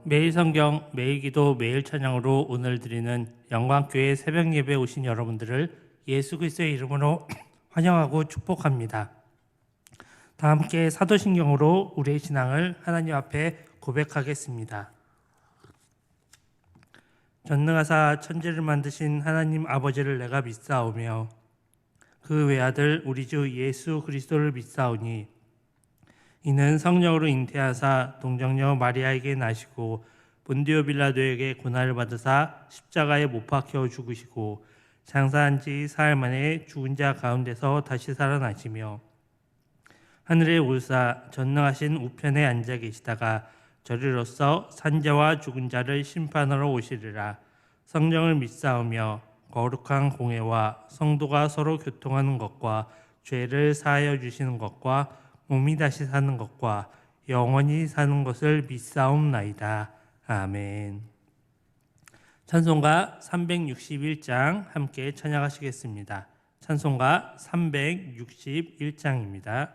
매일 성경, 매일 기도, 매일 찬양으로 오늘 드리는 영광교회 새벽 예배 오신 여러분들을 예수 그리스도의 이름으로 환영하고 축복합니다. 다 함께 사도신경으로 우리의 신앙을 하나님 앞에 고백하겠습니다. 전능하사 천지를 만드신 하나님 아버지를 내가 믿사오며 그 외아들 우리 주 예수 그리스도를 믿사오니 이는 성령으로 잉태하사 동정녀 마리아에게 나시고 본디오 빌라도에게 고난을 받으사 십자가에 못 박혀 죽으시고 장사한 지 사흘 만에 죽은 자 가운데서 다시 살아나시며 하늘에 오르사 전능하신 우편에 앉아 계시다가 저리로서 산자와 죽은 자를 심판하러 오시리라. 성령을 믿사오며 거룩한 공회와 성도가 서로 교통하는 것과 죄를 사하여 주시는 것과 몸이 다시 사는 것과 영원히 사는 것을 믿사옵나이다. 아멘. 찬송가 361장 함께 찬양하시겠습니다. 찬송가 361장입니다.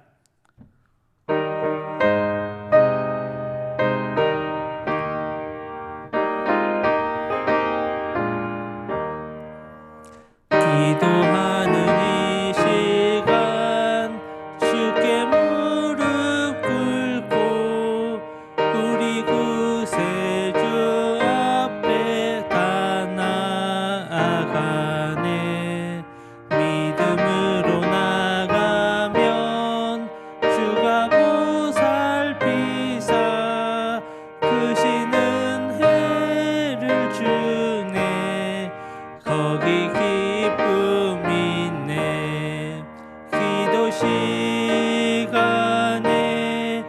기도하는 이 시간 주께 무릎 꿇고 우리 구세주 앞에 다 나아가네. 믿음으로 나가면 주가 보살피사 크시는 해를 주네. 거기 기쁨 있네. 기도 시간에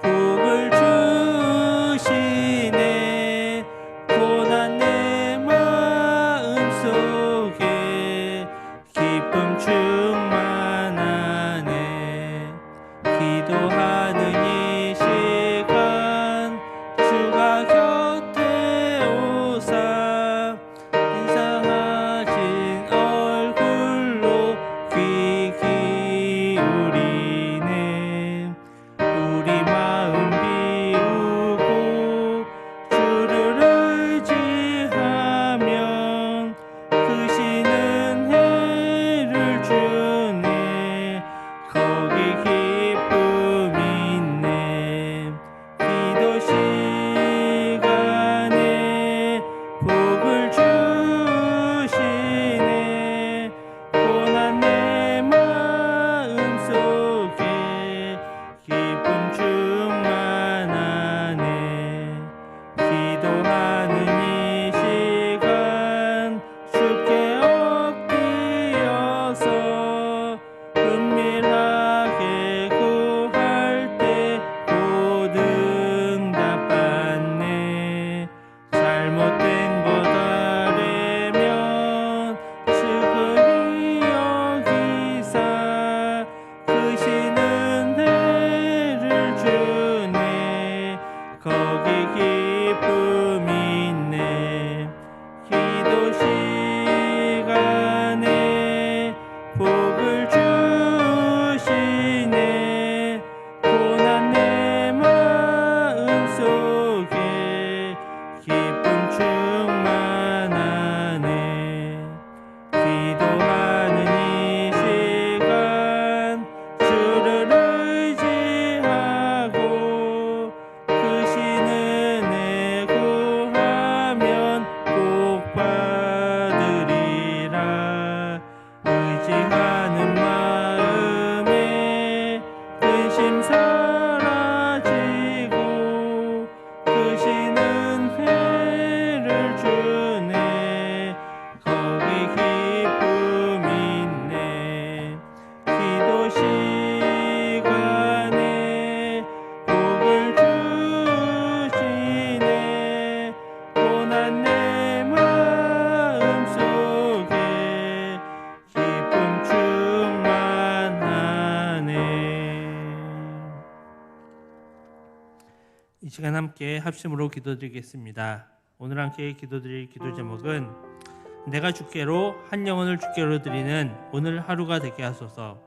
복을 주시네. 고난 내 마음속에 기쁨 충만하네. 기도하는 이 시간 주가 곁에 오사 인사하신 얼굴로 귀 기울이네. 우리 마음 비우고 주를 의지하면 크시는 해를 주네. 거기 기쁨 있네. 기도 시간에 복을 주시네. 고난 내 마음속에 기쁨 충만하네. 기도하는 이 시간 주께 엎드려서 은밀하게 구할 때 곧 응답받네. 잘못된 것 아래면 측은히 여기사 크시는 해를 주네. 거기 기쁨 있네. 기도 시간에 복을 주시네. 고난 내 마음속에 기쁨 충만하네. 기도하는 이 시간 주를 의지하고 크신 은혜 구하면 꼭 받으리라. 의지하는 마음에 근심 사라지고 크시는 해를 주네. 거기 기쁨 있네. 기도 시간에 복을 주시네. 고난 내 마음속에 기쁨 충만하네. 이 시간 함께 합심으로 기도드리겠습니다. 오늘 함께 기도드릴 기도 제목은 내가 주께로 한 영혼을 주께로 드리는 오늘 하루가 되게 하소서.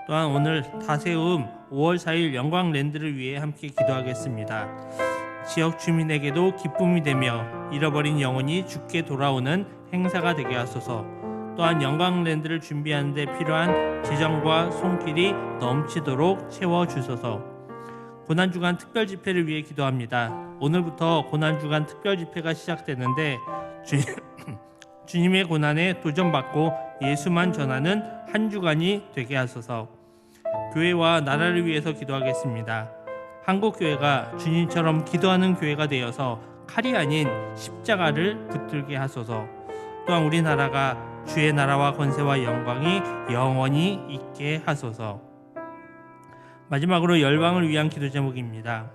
또한 오늘 다세움 5월 4일 영광랜드를 위해 함께 기도하겠습니다. 지역 주민에게도 기쁨이 되며 잃어버린 영혼이 주께 돌아오는 행사가 되게 하소서. 또한 영광랜드를 준비하는 데 필요한 재정과 손길이 넘치도록 채워주소서. 고난주간 특별집회를 위해 기도합니다. 오늘부터 고난주간 특별집회가 시작되는데 주님의 고난에 도전받고 예수만 전하는 한 주간이 되게 하소서. 교회와 나라를 위해서 기도하겠습니다. 한국교회가 주님처럼 기도하는 교회가 되어서 칼이 아닌 십자가를 붙들게 하소서. 또한 우리나라가 주의 나라와 권세와 영광이 영원히 있게 하소서. 마지막으로 열방을 위한 기도 제목입니다.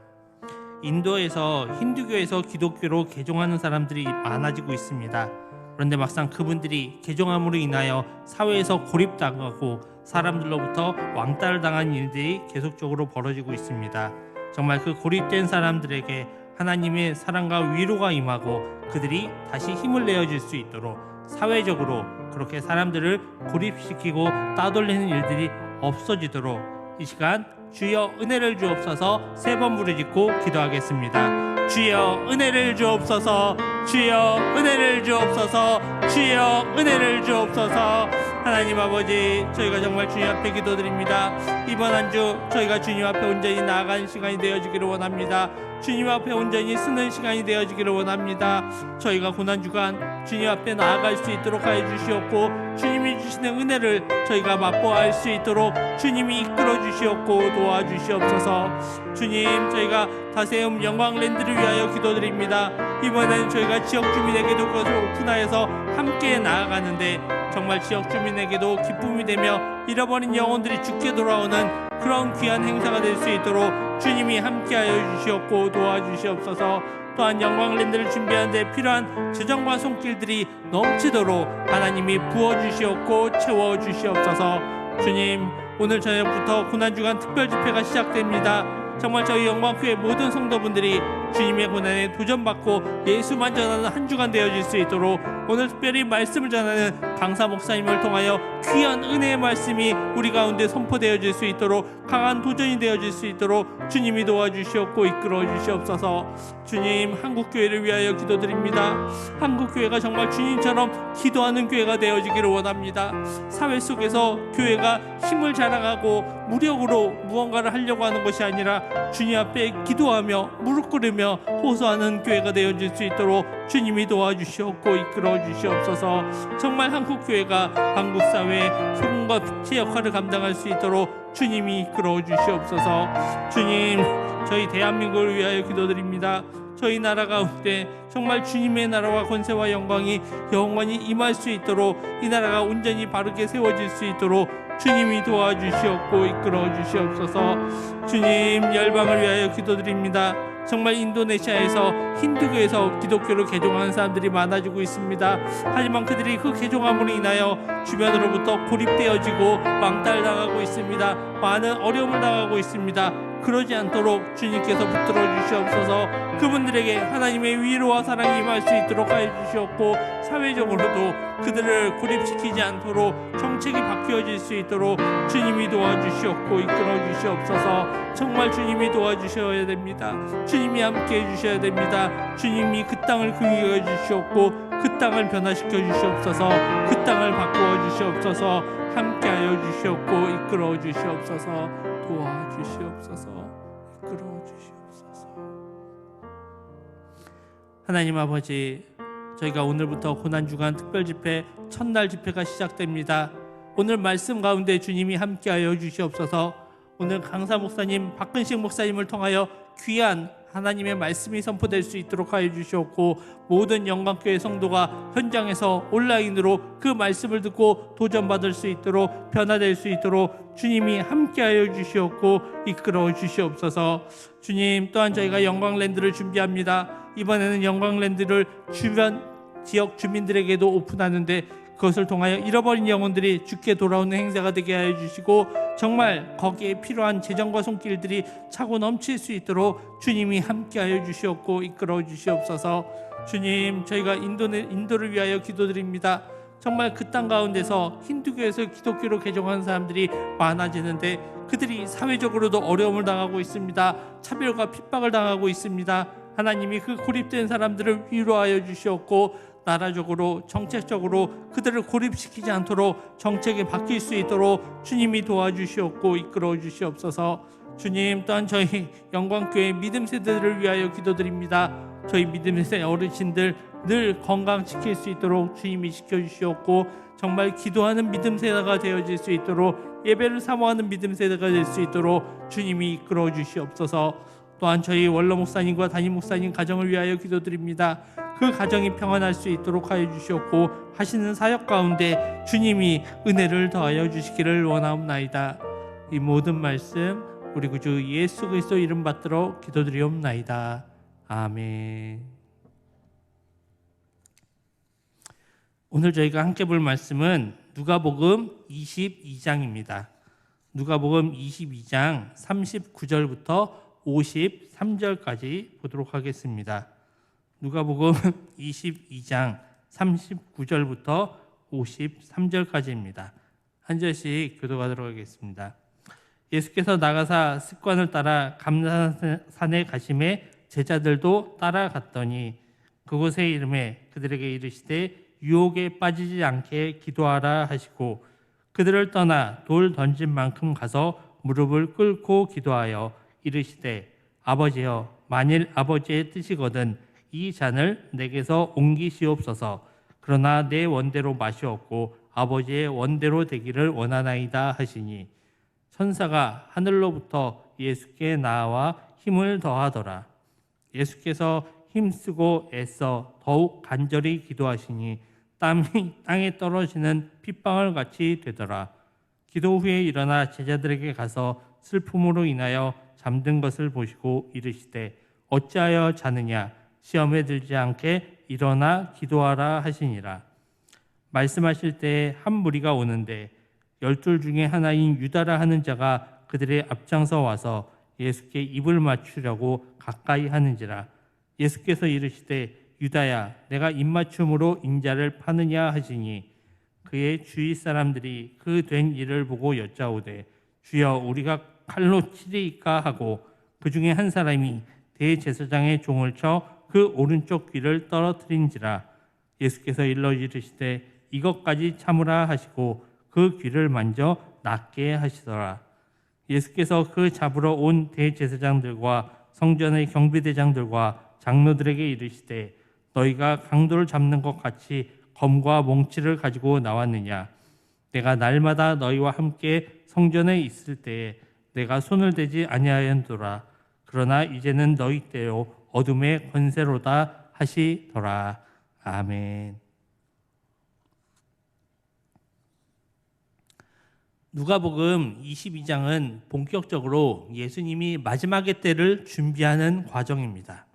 인도에서 힌두교에서 기독교로 개종하는 사람들이 많아지고 있습니다. 그런데 막상 그분들이 개종함으로 인하여 사회에서 고립당하고 사람들로부터 왕따를 당한 일들이 계속적으로 벌어지고 있습니다. 정말 그 고립된 사람들에게 하나님의 사랑과 위로가 임하고 그들이 다시 힘을 내어줄 수 있도록 사회적으로 그렇게 사람들을 고립시키고 따돌리는 일들이 없어지도록 이 시간 주여 은혜를 주옵소서 3번 부르짖고 기도하겠습니다. 주여 은혜를 주옵소서, 주여 은혜를 주옵소서, 주여 은혜를 주옵소서. 하나님 아버지, 저희가 정말 주님 앞에 기도드립니다. 이번 한 주 저희가 주님 앞에 온전히 나아가는 시간이 되어지기를 원합니다. 주님 앞에 온전히 쓰는 시간이 되어지기를 원합니다. 저희가 고난주간 주님 앞에 나아갈 수 있도록 하여 주시옵고 주님이 주시는 은혜를 저희가 맛보아할 수 있도록 주님이 이끌어 주시옵고 도와주시옵소서. 주님, 저희가 다세움 영광랜드를 위하여 기도드립니다. 이번에는 저희가 지역 주민에게도 그것을 오픈하여서 함께 나아가는데 정말 지역 주민에게도 기쁨이 되며 잃어버린 영혼들이 주께 돌아오는 그런 귀한 행사가 될 수 있도록 주님이 함께하여 주시옵고 도와주시옵소서. 또한 영광랜드를 준비하는 데 필요한 재정과 손길들이 넘치도록 하나님이 부어주시옵고 채워주시옵소서. 주님, 오늘 저녁부터 고난주간 특별집회가 시작됩니다. 정말 저희 영광교회 모든 성도분들이 주님의 고난에 도전받고 예수만 전하는 한 주간 되어질 수 있도록 오늘 특별히 말씀을 전하는 강사 목사님을 통하여 귀한 은혜의 말씀이 우리 가운데 선포되어질 수 있도록 강한 도전이 되어질 수 있도록 주님이 도와주시옵고 이끌어 주시옵소서. 주님, 한국교회를 위하여 기도드립니다. 한국교회가 정말 주님처럼 기도하는 교회가 되어지기를 원합니다. 사회 속에서 교회가 힘을 자랑하고 무력으로 무언가를 하려고 하는 것이 아니라 주님 앞에 기도하며 무릎 꿇으며 호소하는 교회가 되어질 수 있도록 주님이 도와주시옵고 이끌어 주시옵소서. 정말 한국교회가 한국 사회의 소금과 빛의 역할을 감당할 수 있도록 주님이 이끌어 주시옵소서. 주님, 저희 대한민국을 위하여 기도드립니다. 저희 나라 가운데 정말 주님의 나라와 권세와 영광이 영원히 임할 수 있도록 이 나라가 온전히 바르게 세워질 수 있도록 주님이 도와주시옵고 이끌어 주시옵소서. 주님, 열방을 위하여 기도드립니다. 정말 인도네시아에서 힌두교에서 기독교로 개종하는 사람들이 많아지고 있습니다. 하지만 그들이 그 개종함으로 인하여 주변으로부터 고립되어지고 왕따를 당하고 있습니다. 많은 어려움을 당하고 있습니다. 그러지 않도록 주님께서 붙들어 주시옵소서. 그분들에게 하나님의 위로와 사랑이 임할 수 있도록 하여 주시옵고 사회적으로도 그들을 고립시키지 않도록 정책이 바뀌어질 수 있도록 주님이 도와주시옵고 이끌어 주시옵소서. 정말 주님이 도와주셔야 됩니다. 주님이 함께 해주셔야 됩니다. 주님이 그 땅을 긍휼해 주시옵고 그 땅을 변화시켜 주시옵소서. 그 땅을 바꾸어 주시옵소서. 함께하여 주시옵고 이끌어 주시옵소서. 도와주시옵소서. 이끌어 주시옵소서. 하나님 아버지, 저희가 오늘부터 고난주간 특별집회 첫날 집회가 시작됩니다. 오늘 말씀 가운데 주님이 함께하여 주시옵소서. 오늘 강사 목사님, 박근식 목사님을 통하여 귀한 하나님의 말씀이 선포될 수 있도록 하여 주시옵고 모든 영광교회 성도가 현장에서 온라인으로 그 말씀을 듣고 도전받을 수 있도록 변화될 수 있도록 주님이 함께하여 주시옵고 이끌어 주시옵소서. 주님, 또한 저희가 영광랜드를 준비합니다. 이번에는 영광랜드를 주변 지역 주민들에게도 오픈하는데 그것을 통하여 잃어버린 영혼들이 주께 돌아오는 행사가 되게 하여 주시고 정말 거기에 필요한 재정과 손길들이 차고 넘칠 수 있도록 주님이 함께하여 주시옵고 이끌어 주시옵소서. 주님, 저희가 인도를 위하여 기도드립니다. 정말 그 땅 가운데서 힌두교에서 기독교로 개종하는 사람들이 많아지는데 그들이 사회적으로도 어려움을 당하고 있습니다. 차별과 핍박을 당하고 있습니다. 하나님이 그 고립된 사람들을 위로하여 주시옵고 나라적으로 정책적으로 그들을 고립시키지 않도록 정책이 바뀔 수 있도록 주님이 도와주시옵고 이끌어 주시옵소서. 주님, 또한 저희 영광교회 믿음 세대들을 위하여 기도드립니다. 저희 믿음 세대 어르신들 늘 건강 지킬 수 있도록 주님이 지켜주시옵고 정말 기도하는 믿음 세대가 되어질 수 있도록 예배를 사모하는 믿음 세대가 될 수 있도록 주님이 이끌어 주시옵소서. 또한 저희 원로 목사님과 담임 목사님 가정을 위하여 기도드립니다. 그 가정이 평안할 수 있도록 하여 주시옵고 하시는 사역 가운데 주님이 은혜를 더하여 주시기를 원하옵나이다. 이 모든 말씀 우리 구주 예수 그리스도 이름 받들어 기도드리옵나이다. 아멘. 오늘 저희가 함께 볼 말씀은 누가복음 22장입니다. 누가복음 22장 39절부터 53절까지 보도록 하겠습니다. 누가복음 22장 39절부터 53절까지입니다. 한 절씩 교독하도록 하겠습니다. 예수께서 나가사 습관을 따라 감람산에 가심에 제자들도 따라갔더니 그곳에 이름에 그들에게 이르시되 유혹에 빠지지 않게 기도하라 하시고 그들을 떠나 돌 던진 만큼 가서 무릎을 꿇고 기도하여 이르시되 아버지여 만일 아버지의 뜻이거든 이 잔을 내게서 옮기시옵소서. 그러나 내 원대로 마시옵고 아버지의 원대로 되기를 원하나이다 하시니 천사가 하늘로부터 예수께 나와 힘을 더하더라. 예수께서 힘쓰고 애써 더욱 간절히 기도하시니 땀이 땅에 떨어지는 핏방울 같이 되더라. 기도 후에 일어나 제자들에게 가서 슬픔으로 인하여 잠든 것을 보시고 이르시되 어찌하여 자느냐 시험에 들지 않게 일어나 기도하라 하시니라. 말씀하실 때에 한 무리가 오는데 12 중에 하나인 유다라 하는 자가 그들의 앞장서 와서 예수께 입을 맞추려고 가까이 하는지라. 예수께서 이르시되 유다야 내가 입맞춤으로 인자를 파느냐 하시니 그의 주위 사람들이 그 된 일을 보고 여짜오되 주여 우리가 칼로 치리이까 하고 그 중에 한 사람이 대제사장의 종을 쳐 그 오른쪽 귀를 떨어뜨린지라. 예수께서 일러 이르시되 이것까지 참으라 하시고 그 귀를 만져 낫게 하시더라. 예수께서 그 잡으러 온 대제사장들과 성전의 경비대장들과 장로들에게 이르시되 너희가 강도를 잡는 것 같이 검과 몽치를 가지고 나왔느냐. 내가 날마다 너희와 함께 성전에 있을 때에 내가 손을 대지 아니하였노라. 그러나 이제는 너희 때요 어둠의 권세로다 하시더라. 아멘. 누가복음 22장은 본격적으로 예수님이 마지막의 때를 준비하는 과정입니다.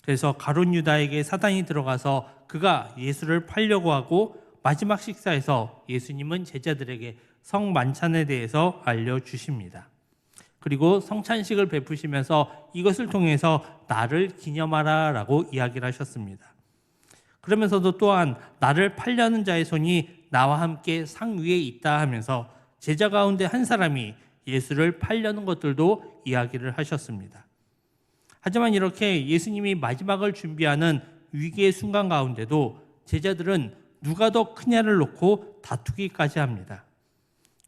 그래서 가룟 유다에게 사단이 들어가서 그가 예수를 팔려고 하고 마지막 식사에서 예수님은 제자들에게 성만찬에 대해서 알려주십니다. 그리고 성찬식을 베푸시면서 이것을 통해서 나를 기념하라 라고 이야기를 하셨습니다. 그러면서도 또한 나를 팔려는 자의 손이 나와 함께 상 위에 있다 하면서 제자 가운데 한 사람이 예수를 팔려는 것들도 이야기를 하셨습니다. 하지만 이렇게 예수님이 마지막을 준비하는 위기의 순간 가운데도 제자들은 누가 더 크냐를 놓고 다투기까지 합니다.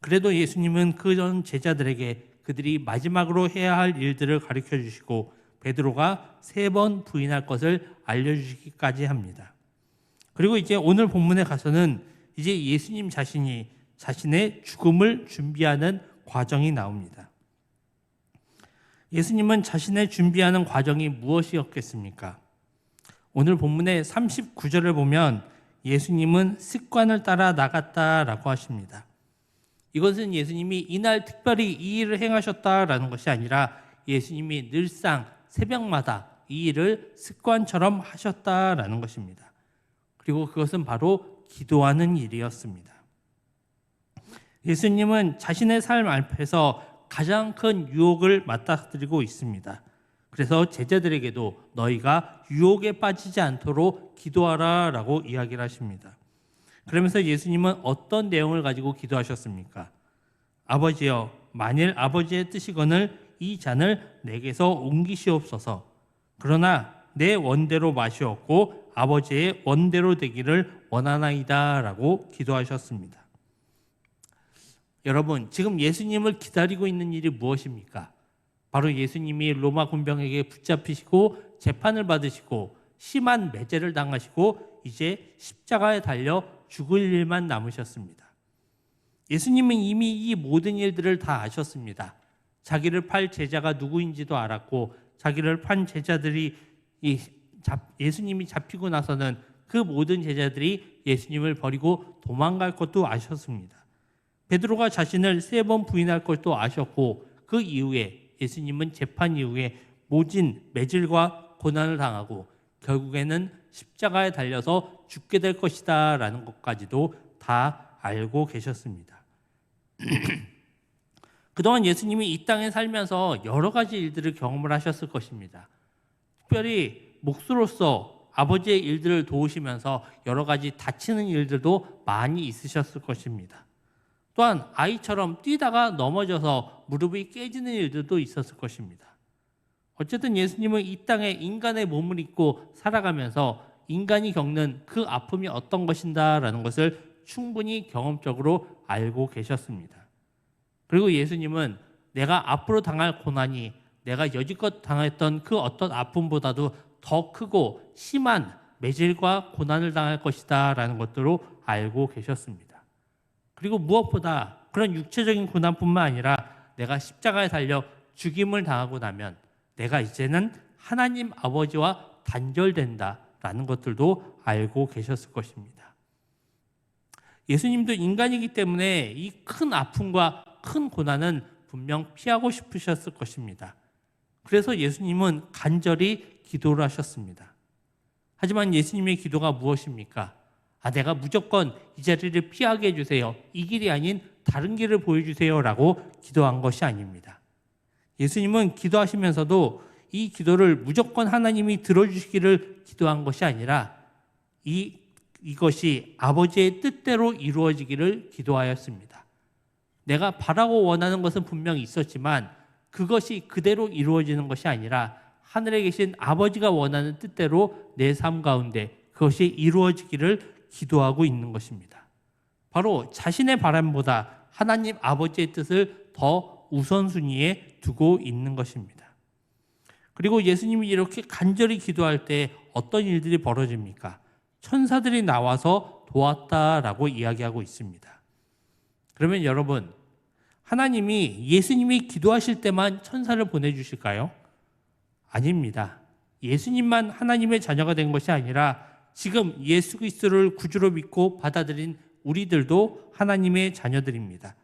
그래도 예수님은 그런 제자들에게 그들이 마지막으로 해야 할 일들을 가르쳐 주시고 베드로가 3번 부인할 것을 알려주시기까지 합니다. 그리고 이제 오늘 본문에 가서는 이제 예수님 자신이 자신의 죽음을 준비하는 과정이 나옵니다. 예수님은 자신의 준비하는 과정이 무엇이었겠습니까? 오늘 본문의 39절을 보면 예수님은 습관을 따라 나갔다라고 하십니다. 이것은 예수님이 이날 특별히 이 일을 행하셨다라는 것이 아니라 예수님이 늘상 새벽마다 이 일을 습관처럼 하셨다라는 것입니다. 그리고 그것은 바로 기도하는 일이었습니다. 예수님은 자신의 삶 앞에서 가장 큰 유혹을 맞닥뜨리고 있습니다. 그래서 제자들에게도 너희가 유혹에 빠지지 않도록 기도하라 라고 이야기를 하십니다. 그러면서 예수님은 어떤 내용을 가지고 기도하셨습니까? 아버지여 만일 아버지의 뜻이거늘 이 잔을 내게서 옮기시옵소서. 그러나 내 원대로 마시옵고 아버지의 원대로 되기를 원하나이다 라고 기도하셨습니다. 여러분, 지금 예수님을 기다리고 있는 일이 무엇입니까? 바로 예수님이 로마 군병에게 붙잡히시고 재판을 받으시고 심한 매제를 당하시고 이제 십자가에 달려 죽을 일만 남으셨습니다. 예수님은 이미 이 모든 일들을 다 아셨습니다. 자기를 팔 제자가 누구인지도 알았고 자기를 판 제자들이 예수님이 잡히고 나서는 그 모든 제자들이 예수님을 버리고 도망갈 것도 아셨습니다. 베드로가 자신을 3번 부인할 것도 아셨고 그 이후에 예수님은 재판 이후에 모진 매질과 고난을 당하고 결국에는 십자가에 달려서 죽게 될 것이다 라는 것까지도 다 알고 계셨습니다. 그동안 예수님이 이 땅에 살면서 여러 가지 일들을 경험을 하셨을 것입니다. 특별히 목수로서 아버지의 일들을 도우시면서 여러 가지 다치는 일들도 많이 있으셨을 것입니다. 또한 아이처럼 뛰다가 넘어져서 무릎이 깨지는 일들도 있었을 것입니다. 어쨌든 예수님은 이 땅에 인간의 몸을 입고 살아가면서 인간이 겪는 그 아픔이 어떤 것인가라는 것을 충분히 경험적으로 알고 계셨습니다. 그리고 예수님은 내가 앞으로 당할 고난이 내가 여지껏 당했던 그 어떤 아픔보다도 더 크고 심한 매질과 고난을 당할 것이다 라는 것들로 알고 계셨습니다. 그리고 무엇보다 그런 육체적인 고난뿐만 아니라 내가 십자가에 달려 죽임을 당하고 나면 내가 이제는 하나님 아버지와 단절된다라는 것들도 알고 계셨을 것입니다. 예수님도 인간이기 때문에 이 큰 아픔과 큰 고난은 분명 피하고 싶으셨을 것입니다. 그래서 예수님은 간절히 기도를 하셨습니다. 하지만 예수님의 기도가 무엇입니까? 내가 무조건 이 자리를 피하게 해주세요. 이 길이 아닌 다른 길을 보여주세요 라고 기도한 것이 아닙니다. 예수님은 기도하시면서도 이 기도를 무조건 하나님이 들어주시기를 기도한 것이 아니라 이것이 아버지의 뜻대로 이루어지기를 기도하였습니다. 내가 바라고 원하는 것은 분명히 있었지만 그것이 그대로 이루어지는 것이 아니라 하늘에 계신 아버지가 원하는 뜻대로 내 삶 가운데 그것이 이루어지기를 기도하고 있는 것입니다. 바로 자신의 바람보다 하나님 아버지의 뜻을 더 우선순위에 두고 있는 것입니다. 그리고 예수님이 이렇게 간절히 기도할 때 어떤 일들이 벌어집니까? 천사들이 나와서 도왔다라고 이야기하고 있습니다. 그러면 여러분, 하나님이 예수님이 기도하실 때만 천사를 보내주실까요? 아닙니다. 예수님만 하나님의 자녀가 된 것이 아니라 지금 예수 그리스도를 구주로 믿고 받아들인 우리들도 하나님의 자녀들입니다.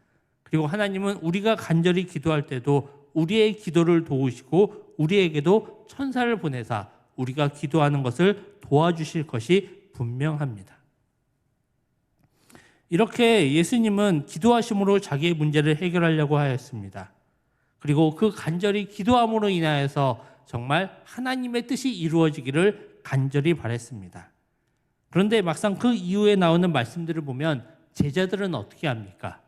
그리고 하나님은 우리가 간절히 기도할 때도 우리의 기도를 도우시고 우리에게도 천사를 보내사 우리가 기도하는 것을 도와주실 것이 분명합니다. 이렇게 예수님은 기도하심으로 자기의 문제를 해결하려고 하였습니다. 그리고 그 간절히 기도함으로 인하여서 정말 하나님의 뜻이 이루어지기를 간절히 바랬습니다. 그런데 막상 그 이후에 나오는 말씀들을 보면 제자들은 어떻게 합니까?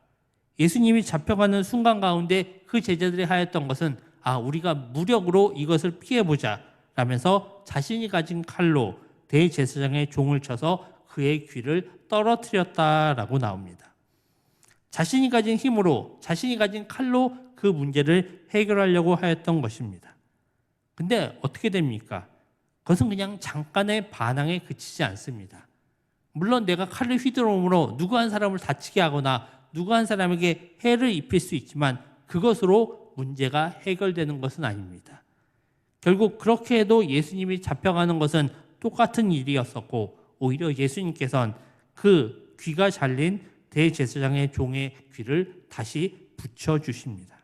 예수님이 잡혀가는 순간 가운데 그 제자들이 하였던 것은 우리가 무력으로 이것을 피해보자 라면서 자신이 가진 칼로 대제사장의 종을 쳐서 그의 귀를 떨어뜨렸다라고 나옵니다. 자신이 가진 힘으로 자신이 가진 칼로 그 문제를 해결하려고 하였던 것입니다. 근데 어떻게 됩니까? 그것은 그냥 잠깐의 반항에 그치지 않습니다. 물론 내가 칼을 휘두름으로 누구 한 사람을 다치게 하거나 누구 한 사람에게 해를 입힐 수 있지만 그것으로 문제가 해결되는 것은 아닙니다. 결국 그렇게 해도 예수님이 잡혀가는 것은 똑같은 일이었었고 오히려 예수님께서는 그 귀가 잘린 대제사장의 종의 귀를 다시 붙여주십니다.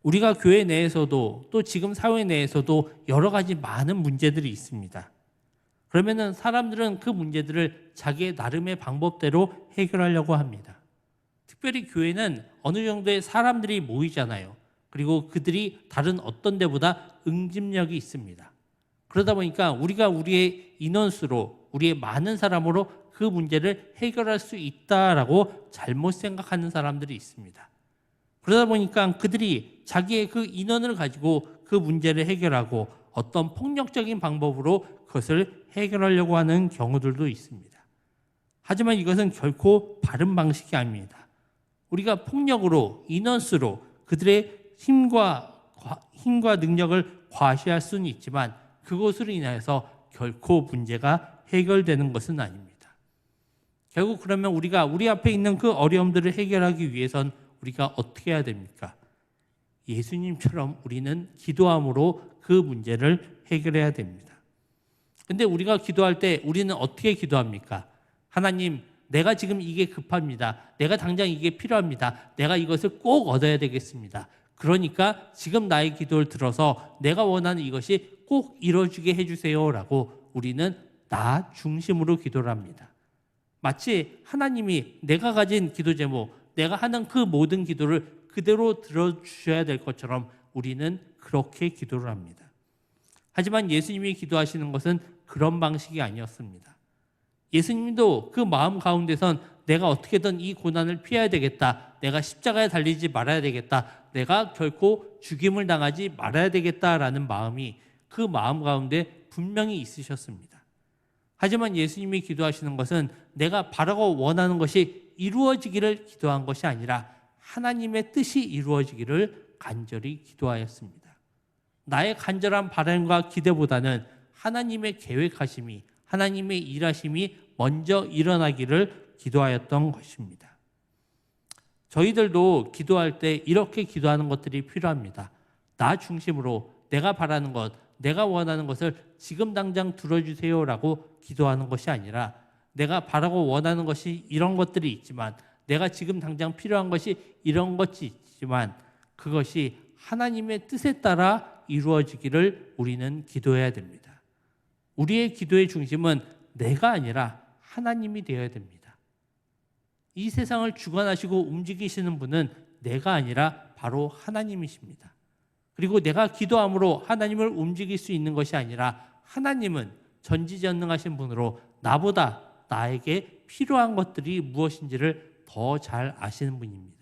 우리가 교회 내에서도 또 지금 사회 내에서도 여러 가지 많은 문제들이 있습니다. 그러면은 사람들은 그 문제들을 자기의 나름의 방법대로 해결하려고 합니다. 특별히 교회는 어느 정도의 사람들이 모이잖아요. 그리고 그들이 다른 어떤 데보다 응집력이 있습니다. 그러다 보니까 우리가 우리의 인원수로 우리의 많은 사람으로 그 문제를 해결할 수 있다라고 잘못 생각하는 사람들이 있습니다. 그러다 보니까 그들이 자기의 그 인원을 가지고 그 문제를 해결하고 어떤 폭력적인 방법으로 그것을 해결하려고 하는 경우들도 있습니다. 하지만 이것은 결코 바른 방식이 아닙니다. 우리가 폭력으로, 인원수로 그들의 힘과 능력을 과시할 수는 있지만 그것으로 인해서 결코 문제가 해결되는 것은 아닙니다. 결국 그러면 우리가 우리 앞에 있는 그 어려움들을 해결하기 위해선 우리가 어떻게 해야 됩니까? 예수님처럼 우리는 기도함으로 그 문제를 해결해야 됩니다. 근데 우리가 기도할 때 우리는 어떻게 기도합니까? 하나님, 내가 지금 이게 급합니다. 내가 당장 이게 필요합니다. 내가 이것을 꼭 얻어야 되겠습니다. 그러니까 지금 나의 기도를 들어서 내가 원하는 이것이 꼭 이루어지게 해주세요 라고 우리는 나 중심으로 기도를 합니다. 마치 하나님이 내가 가진 기도 제목, 내가 하는 그 모든 기도를 그대로 들어주셔야 될 것처럼 우리는 그렇게 기도를 합니다. 하지만 예수님이 기도하시는 것은 그런 방식이 아니었습니다. 예수님도 그 마음 가운데선 내가 어떻게든 이 고난을 피해야 되겠다. 내가 십자가에 달리지 말아야 되겠다. 내가 결코 죽임을 당하지 말아야 되겠다라는 마음이 그 마음 가운데 분명히 있으셨습니다. 하지만 예수님이 기도하시는 것은 내가 바라고 원하는 것이 이루어지기를 기도한 것이 아니라 하나님의 뜻이 이루어지기를 간절히 기도하였습니다. 나의 간절한 바람과 기대보다는 하나님의 계획하심이, 하나님의 일하심이 먼저 일어나기를 기도하였던 것입니다. 저희들도 기도할 때 이렇게 기도하는 것들이 필요합니다. 나 중심으로 내가 바라는 것, 내가 원하는 것을 지금 당장 들어주세요라고 기도하는 것이 아니라 내가 바라고 원하는 것이 이런 것들이 있지만 내가 지금 당장 필요한 것이 이런 것이 있지만 그것이 하나님의 뜻에 따라 이루어지기를 우리는 기도해야 됩니다. 우리의 기도의 중심은 내가 아니라 하나님이 되어야 됩니다. 이 세상을 주관하시고 움직이시는 분은 내가 아니라 바로 하나님이십니다. 그리고 내가 기도함으로 하나님을 움직일 수 있는 것이 아니라 하나님은 전지전능하신 분으로 나보다 나에게 필요한 것들이 무엇인지를 더 잘 아시는 분입니다.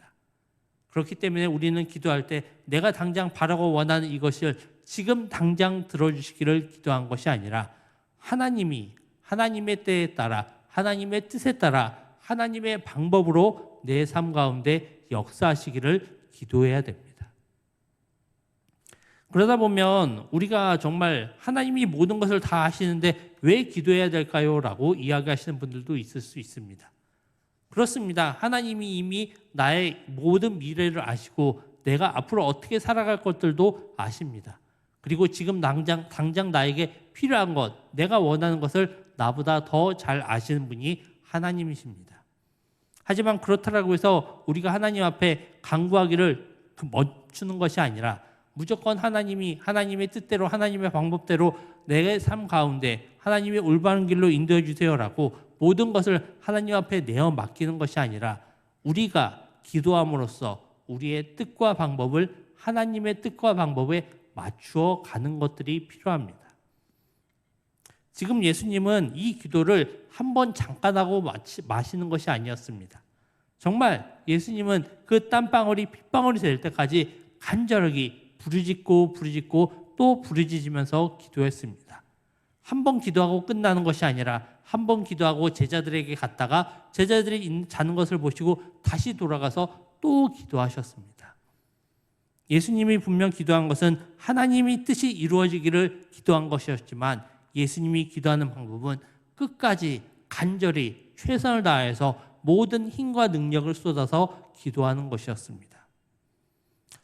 그렇기 때문에 우리는 기도할 때 내가 당장 바라고 원하는 이것을 지금 당장 들어주시기를 기도한 것이 아니라 하나님이 하나님의 때에 따라 하나님의 뜻에 따라 하나님의 방법으로 내 삶 가운데 역사하시기를 기도해야 됩니다. 그러다 보면 우리가 정말 하나님이 모든 것을 다 아시는데 왜 기도해야 될까요? 라고 이야기하시는 분들도 있을 수 있습니다. 그렇습니다. 하나님이 이미 나의 모든 미래를 아시고 내가 앞으로 어떻게 살아갈 것들도 아십니다. 그리고 지금 당장 나에게 필요한 것, 내가 원하는 것을 나보다 더 잘 아시는 분이 하나님이십니다. 하지만 그렇다고 해서 우리가 하나님 앞에 간구하기를 멈추는 것이 아니라 무조건 하나님이 하나님의 뜻대로 하나님의 방법대로 내 삶 가운데 하나님의 올바른 길로 인도해 주세요라고 모든 것을 하나님 앞에 내어 맡기는 것이 아니라 우리가 기도함으로써 우리의 뜻과 방법을 하나님의 뜻과 방법에 맞추어 가는 것들이 필요합니다. 지금 예수님은 이 기도를 한번 잠깐 하고 마시는 것이 아니었습니다. 정말 예수님은 그 땀방울이 핏방울이 될 때까지 간절하게 부르짖고 또 부르짖으면서 기도했습니다. 한 번 기도하고 끝나는 것이 아니라 한 번 기도하고 제자들에게 갔다가 제자들이 자는 것을 보시고 다시 돌아가서 또 기도하셨습니다. 예수님이 분명 기도한 것은 하나님의 뜻이 이루어지기를 기도한 것이었지만 예수님이 기도하는 방법은 끝까지 간절히 최선을 다해서 모든 힘과 능력을 쏟아서 기도하는 것이었습니다.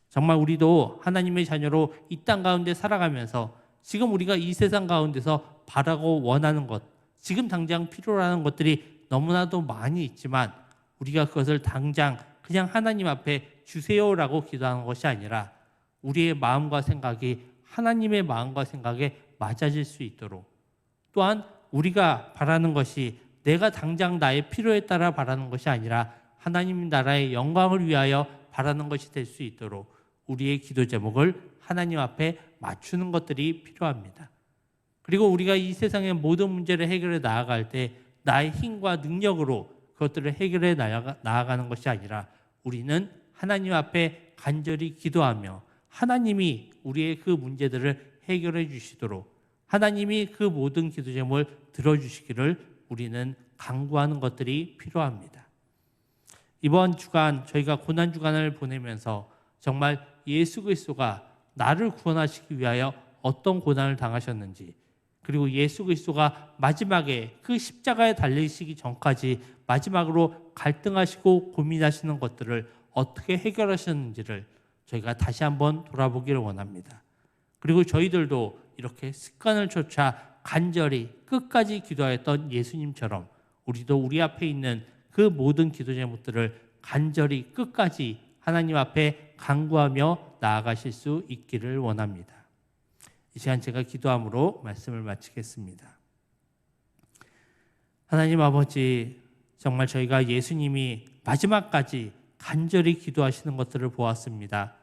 정말 우리도 하나님의 자녀로 이 땅 가운데 살아가면서 지금 우리가 이 세상 가운데서 바라고 원하는 것, 지금 당장 필요로 하는 것들이 너무나도 많이 있지만 우리가 그것을 당장 그냥 하나님 앞에 주세요라고 기도하는 것이 아니라 우리의 마음과 생각이 하나님의 마음과 생각에 맞아질 수 있도록 또한 우리가 바라는 것이 내가 당장 나의 필요에 따라 바라는 것이 아니라 하나님 나라의 영광을 위하여 바라는 것이 될 수 있도록 우리의 기도 제목을 하나님 앞에 맞추는 것들이 필요합니다. 그리고 우리가 이 세상의 모든 문제를 해결해 나아갈 때 나의 힘과 능력으로 그것들을 해결해 나아가는 것이 아니라 우리는 하나님 앞에 간절히 기도하며 하나님이 우리의 그 문제들을 해결해 주시도록 하나님이 그 모든 기도 제목을 들어주시기를 우리는 간구하는 것들이 필요합니다. 이번 주간 저희가 고난 주간을 보내면서 정말 예수 그리스도가 나를 구원하시기 위하여 어떤 고난을 당하셨는지, 그리고 예수 그리스도가 마지막에 그 십자가에 달리시기 전까지 마지막으로 갈등하시고 고민하시는 것들을 어떻게 해결하셨는지를 저희가 다시 한번 돌아보기를 원합니다. 그리고 저희들도 이렇게 습관을 쫓아 간절히 끝까지 기도하였던 예수님처럼 우리도 우리 앞에 있는 그 모든 기도 제목들을 간절히 끝까지 하나님 앞에 간구하며 나아가실 수 있기를 원합니다. 이 시간 제가 기도함으로 말씀을 마치겠습니다. 하나님 아버지, 정말 저희가 예수님이 마지막까지 간절히 기도하시는 것들을 보았습니다.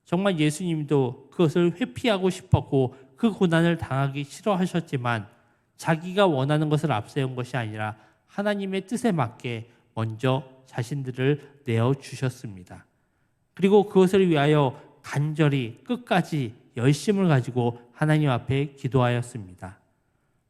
정말 예수님도 그것을 회피하고 싶었고 그 고난을 당하기 싫어하셨지만 자기가 원하는 것을 앞세운 것이 아니라 하나님의 뜻에 맞게 먼저 자신들을 내어주셨습니다. 그리고 그것을 위하여 간절히 끝까지 열심을 가지고 하나님 앞에 기도하였습니다.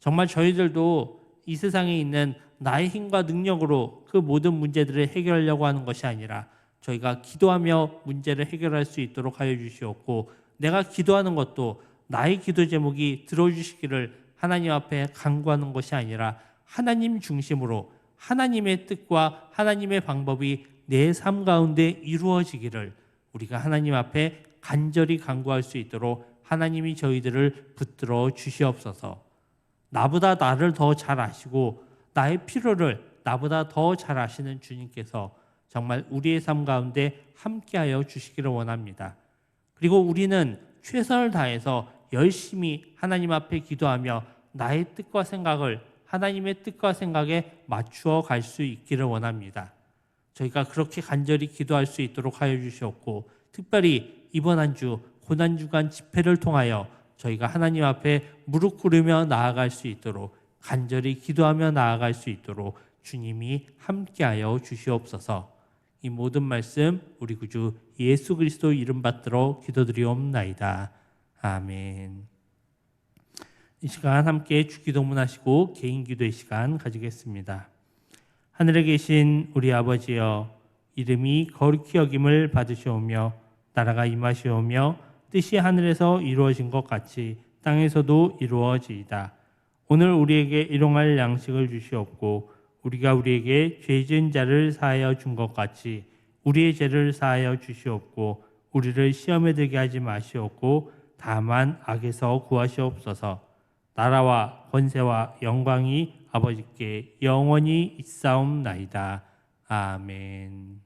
정말 저희들도 이 세상에 있는 나의 힘과 능력으로 그 모든 문제들을 해결하려고 하는 것이 아니라 저희가 기도하며 문제를 해결할 수 있도록 하여 주시옵고, 내가 기도하는 것도 나의 기도 제목이 들어주시기를 하나님 앞에 간구하는 것이 아니라 하나님 중심으로 하나님의 뜻과 하나님의 방법이 내 삶 가운데 이루어지기를 우리가 하나님 앞에 간절히 간구할 수 있도록 하나님이 저희들을 붙들어 주시옵소서. 나보다 나를 더 잘 아시고 나의 필요를 나보다 더 잘 아시는 주님께서 정말 우리의 삶 가운데 함께하여 주시기를 원합니다. 그리고 우리는 최선을 다해서 열심히 하나님 앞에 기도하며 나의 뜻과 생각을 하나님의 뜻과 생각에 맞추어 갈 수 있기를 원합니다. 저희가 그렇게 간절히 기도할 수 있도록 하여 주시옵고, 특별히 이번 한 주 고난주간 집회를 통하여 저희가 하나님 앞에 무릎 꿇으며 나아갈 수 있도록, 간절히 기도하며 나아갈 수 있도록 주님이 함께하여 주시옵소서. 이 모든 말씀 우리 구주 예수 그리스도 이름 받들어 기도드리옵나이다. 아멘. 이 시간 함께 주기도문 하시고 개인 기도의 시간 가지겠습니다. 하늘에 계신 우리 아버지여, 이름이 거룩히 여김을 받으시오며 나라가 임하시오며 뜻이 하늘에서 이루어진 것 같이 땅에서도 이루어지이다. 오늘 우리에게 일용할 양식을 주시옵고 우리가 우리에게 죄 지은 자를 사하여 준 것 같이 우리의 죄를 사하여 주시옵고 우리를 시험에 들게 하지 마시옵고 다만 악에서 구하시옵소서. 나라와 권세와 영광이 아버지께 영원히 있사옵나이다. 아멘.